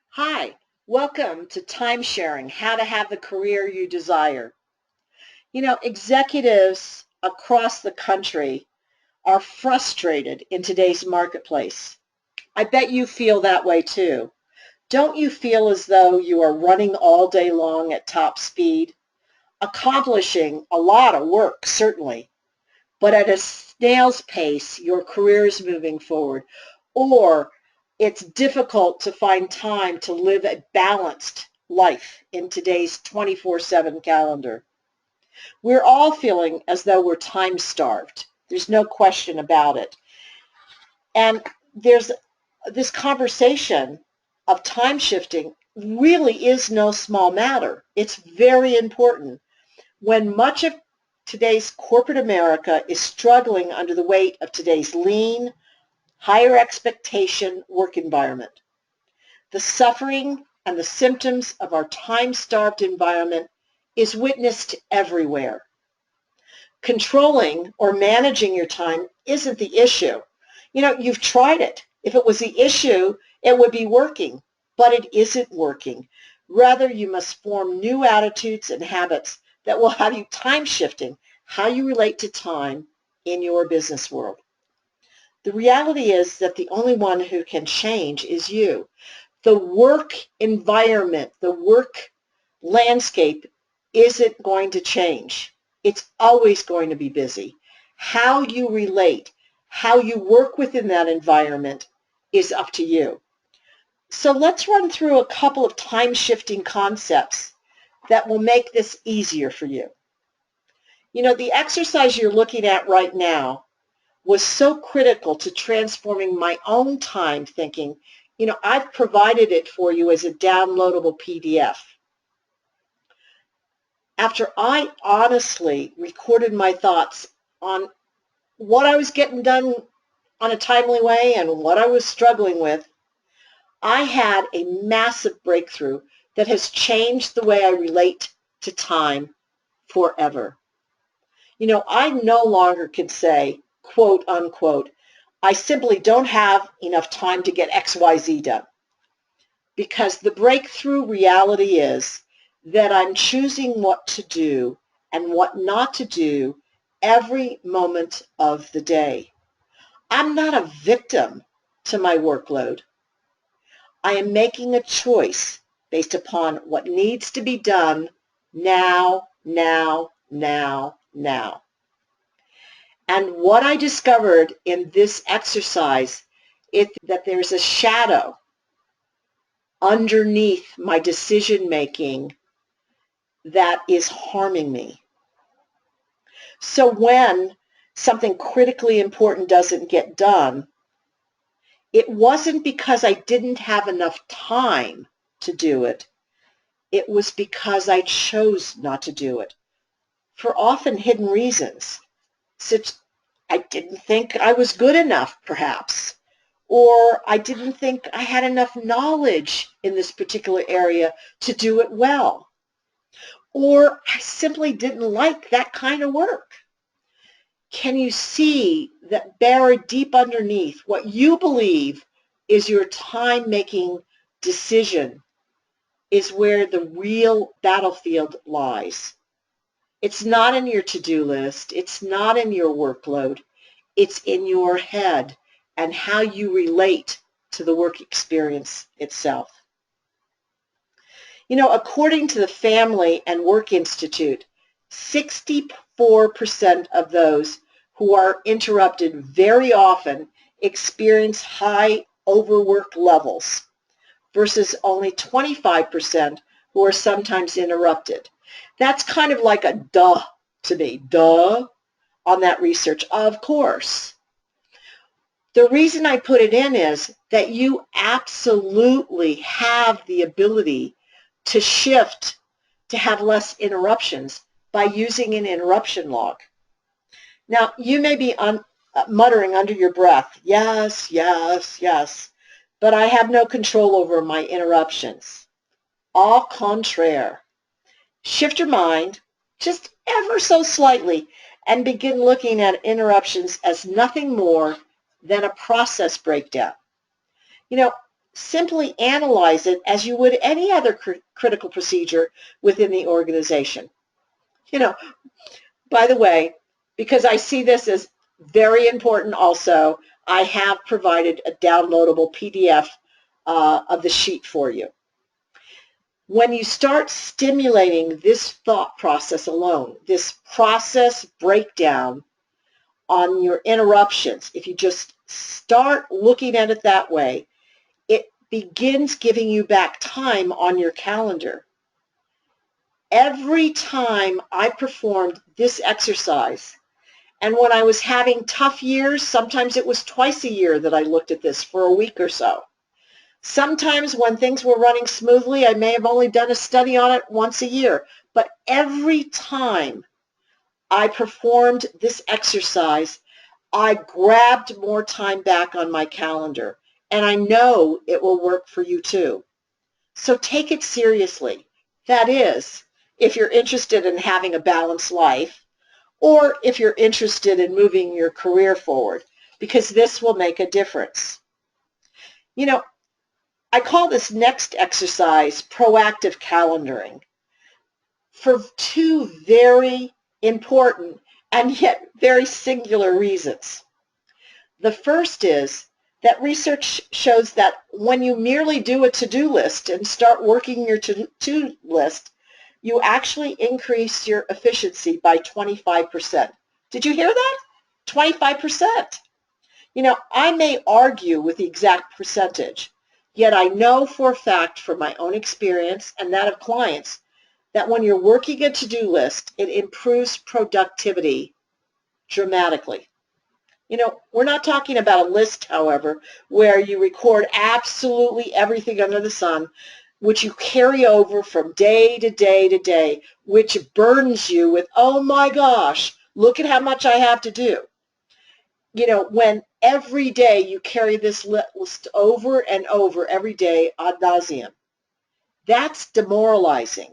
Hi, welcome to Time Sharing, How to Have the Career You Desire. Executives across the country are frustrated in today's marketplace. I bet you feel that way too. Don't you feel as though you are running all day long at top speed, accomplishing a lot of work, certainly, but at a snail's pace, your career is moving forward, or it's difficult to find time to live a balanced life in today's 24/7 calendar. We're all feeling as though we're time starved. There's no question about it. And there's this conversation of time shifting really is no small matter. It's very important when much of today's corporate America is struggling under the weight of today's lean, higher expectation work environment. The suffering and the symptoms of our time-starved environment is witnessed everywhere. Controlling or managing your time isn't the issue. You've tried it. If it was the issue, it would be working, but it isn't working. Rather, you must form new attitudes and habits that will have you time shifting how you relate to time in your business world. The reality is that the only one who can change is you. The work environment, the work landscape isn't going to change. It's always going to be busy. How you relate, how you work within that environment is up to you. So let's run through a couple of time-shifting concepts that will make this easier for you. The exercise you're looking at right now was so critical to transforming my own time thinking. I've provided it for you as a downloadable PDF. After I honestly recorded my thoughts on what I was getting done on a timely way and what I was struggling with, I had a massive breakthrough that has changed the way I relate to time forever. I no longer can say, quote unquote, I simply don't have enough time to get XYZ done. Because the breakthrough reality is that I'm choosing what to do and what not to do every moment of the day. I'm not a victim to my workload. I am making a choice based upon what needs to be done now, now, now, now. And what I discovered in this exercise is that there's a shadow underneath my decision making that is harming me. So when something critically important doesn't get done, it wasn't because I didn't have enough time to do it. It was because I chose not to do it for often hidden reasons, such I didn't think I was good enough, perhaps, or I didn't think I had enough knowledge in this particular area to do it well, or I simply didn't like that kind of work. Can you see that buried deep underneath what you believe is your time-making decision is where the real battlefield lies? It's not in your to-do list. It's not in your workload. It's in your head and how you relate to the work experience itself. According to the Family and Work Institute, 64% of those who are interrupted very often experience high overwork levels versus only 25% who are sometimes interrupted. That's kind of like a duh to me. Duh on that research, of course. The reason I put it in is that you absolutely have the ability to shift to have less interruptions by using an interruption log. Now, you may be muttering under your breath, yes, yes, yes, but I have no control over my interruptions. Au contraire. Shift your mind just ever so slightly and begin looking at interruptions as nothing more than a process breakdown. You know, simply analyze it as you would any other critical procedure within the organization. You know, by the way, because I see this as very important also, I have provided a downloadable PDF of the sheet for you. When you start stimulating this thought process alone, this process breakdown on your interruptions, if you just start looking at it that way, it begins giving you back time on your calendar. Every time I performed this exercise, and when I was having tough years, sometimes it was twice a year that I looked at this for a week or so. Sometimes when things were running smoothly, I may have only done a study on it once a year. But every time I performed this exercise, I grabbed more time back on my calendar. And I know it will work for you too. So take it seriously. That is, if you're interested in having a balanced life, or if you're interested in moving your career forward, because this will make a difference. You know, I call this next exercise proactive calendaring for two very important and yet very singular reasons. The first is that research shows that when you merely do a to-do list and start working your to-do list, you actually increase your efficiency by 25%. Did you hear that? 25%. You know, I may argue with the exact percentage, yet I know for a fact from my own experience and that of clients that when you're working a to-do list, it improves productivity dramatically. You know, we're not talking about a list, however, where you record absolutely everything under the sun, which you carry over from day to day to day, which burdens you with, oh my gosh, look at how much I have to do. You know, when every day you carry this list over and over every day ad nauseum, that's demoralizing.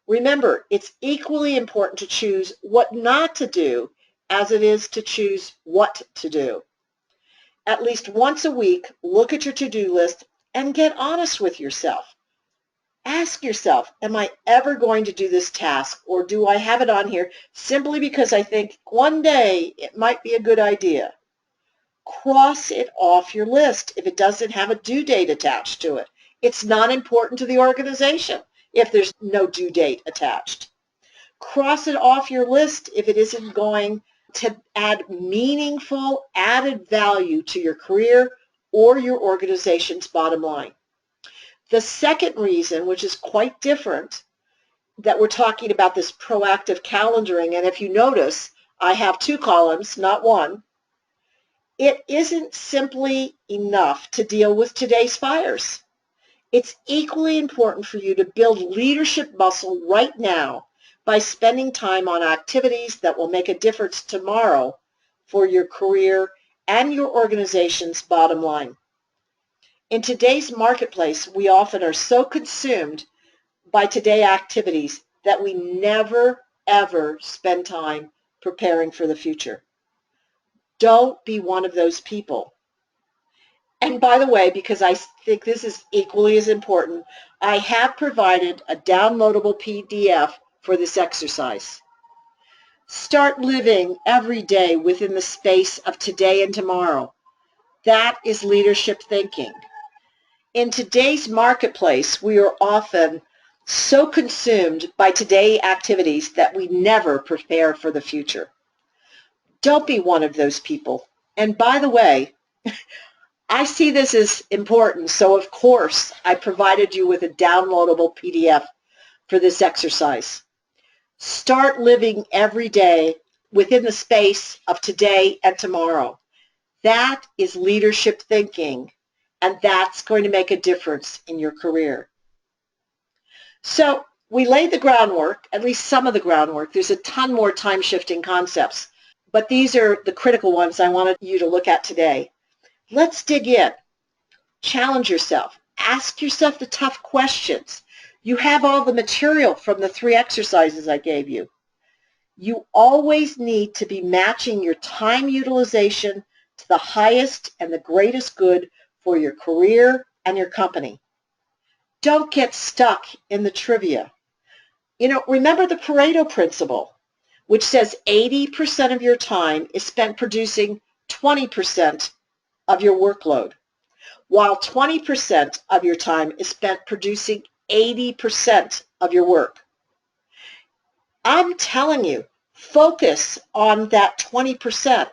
Remember, it's equally important to choose what not to do as it is to choose what to do. At least once a week, look at your to-do list and get honest with yourself. Ask yourself, am I ever going to do this task, or do I have it on here simply because I think one day it might be a good idea? Cross it off your list if it doesn't have a due date attached to it. It's not important to the organization if there's no due date attached. Cross it off your list if it isn't going to add meaningful added value to your career or your organization's bottom line. The second reason, which is quite different, that we're talking about this proactive calendaring, and if you notice, I have two columns, not one. It isn't simply enough to deal with today's fires. It's equally important for you to build leadership muscle right now by spending time on activities that will make a difference tomorrow for your career and your organization's bottom line. In today's marketplace, we often are so consumed by today's activities that we never, ever spend time preparing for the future. Don't be one of those people. And by the way, because I think this is equally as important, I have provided a downloadable PDF for this exercise. Start living every day within the space of today and tomorrow. That is leadership thinking. In today's marketplace, we are often so consumed by today's activities that we never prepare for the future. Don't be one of those people. And by the way, I see this as important, so of course I provided you with a downloadable PDF for this exercise. Start living every day within the space of today and tomorrow. That is leadership thinking, and that's going to make a difference in your career. So we laid the groundwork, at least some of the groundwork. There's a ton more time-shifting concepts, but these are the critical ones I wanted you to look at today. Let's dig in. Challenge yourself. Ask yourself the tough questions. You have all the material from the 3 exercises I gave you. You always need to be matching your time utilization to the highest and the greatest good for your career and your company. Don't get stuck in the trivia. Remember the Pareto principle, which says 80% of your time is spent producing 20% of your workload, while 20% of your time is spent producing 80% of your work. I'm telling you, focus on that 20%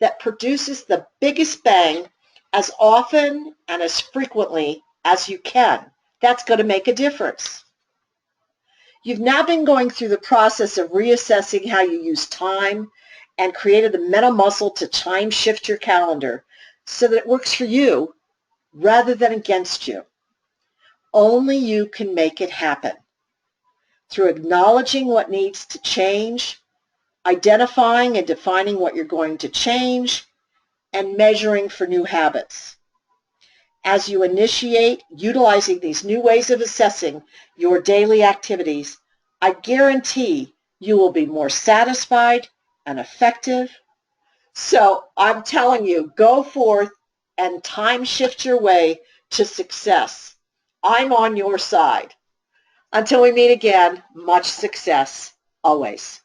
that produces the biggest bang as often and as frequently as you can. That's going to make a difference. You've now been going through the process of reassessing how you use time and created the mental muscle to time shift your calendar so that it works for you rather than against you. Only you can make it happen. Through acknowledging what needs to change, identifying and defining what you're going to change, and measuring for new habits. As you initiate utilizing these new ways of assessing your daily activities, I guarantee you will be more satisfied and effective. So I'm telling you, go forth and time shift your way to success. I'm on your side. Until we meet again, much success always.